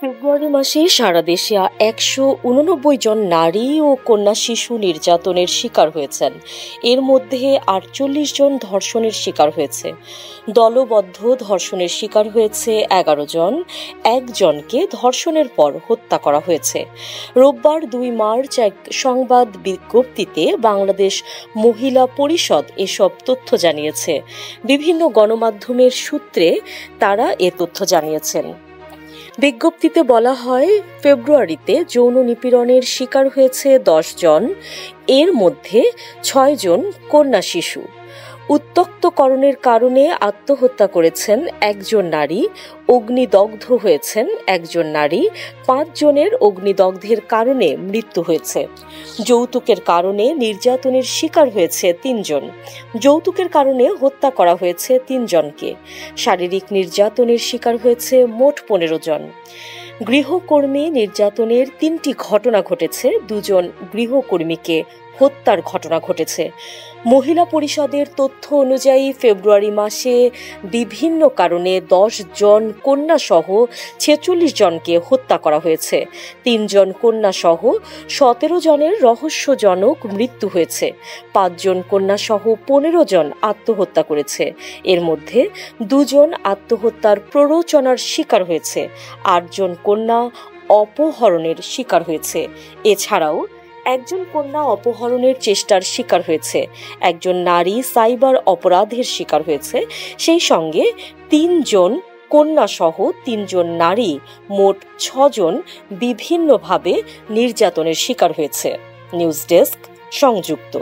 ফেব্রুয়ারি মাসে সারা দেশে ১৮৯ জন নারী ও কন্যা শিশু নির্যাতনের শিকার হয়েছেন। এর মধ্যে ৪৮ জন ধর্ষণের শিকার হয়েছে। দলবদ্ধ ধর্ষণের শিকার হয়েছে ১১ জন। একজনকে ধর্ষণের পর হত্যা করা হয়েছে। রোববার ২ মার্চ এক সংবাদ বিজ্ঞপ্তিতে বাংলাদেশ মহিলা পরিষদ এসব তথ্য জানিয়েছে। বিভিন্ন গণমাধ্যমের সূত্রে তারা এ তথ্য জানিয়েছেন। বিজ্ঞপ্তিতে বলা হয়, ফেব্রুয়ারিতে যৌন নিপীড়নের শিকার হয়েছে ১০ জন। এর মধ্যে ৬ জন কন্যা শিশু। উত্ত্যক্তকরণের কারণে আত্মহত্যা করেছেন একজন নারী, অগ্নিদগ্ধ হয়েছেন একজন নারী, ৫ জনের অগ্নিদগ্ধের কারণে মৃত্যু হয়েছে। যৌতুকের কারণে নির্যাতনের শিকার হয়েছে ৩ জন। যৌতুকের কারণে হত্যা করা হয়েছে ৩ জনকে। শারীরিক নির্যাতনের শিকার হয়েছে মোট ১৫ জন। গৃহকর্মী নির্যাতনের ৩টি ঘটনা ঘটেছে। ২ জন গৃহকর্মীকে হত্যার ঘটনা ঘটেছে। মহিলা পরিষদের তথ্য অনুযায়ী ফেব্রুয়ারি মাসে বিভিন্ন কারণে ১০ জন কন্যা সহ ৪৬ জনকে হত্যা করা হয়েছে। ৩ জন কন্যা সহ ১৭ জনের রহস্যজনক মৃত্যু হয়েছে। ৫ জন কন্যা সহ ১৫ জন আত্মহত্যা করেছে। এর মধ্যে ২ জন আত্মহত্যার প্ররোচনার শিকার হয়েছে। ৮ জন কন্যা অপহরণের শিকার হয়েছে। এছাড়াও একজন কন্যা অপহরণের চেষ্টার শিকার হয়েছে। একজন নারী সাইবার অপরাধের শিকার হয়েছে। সেই সঙ্গে ৩ জন কন্যা সহ ৩ জন নারী, মোট ৬ জন বিভিন্নভাবে নির্যাতনের শিকার হয়েছে। নিউজ ডেস্ক, সংযুক্ত।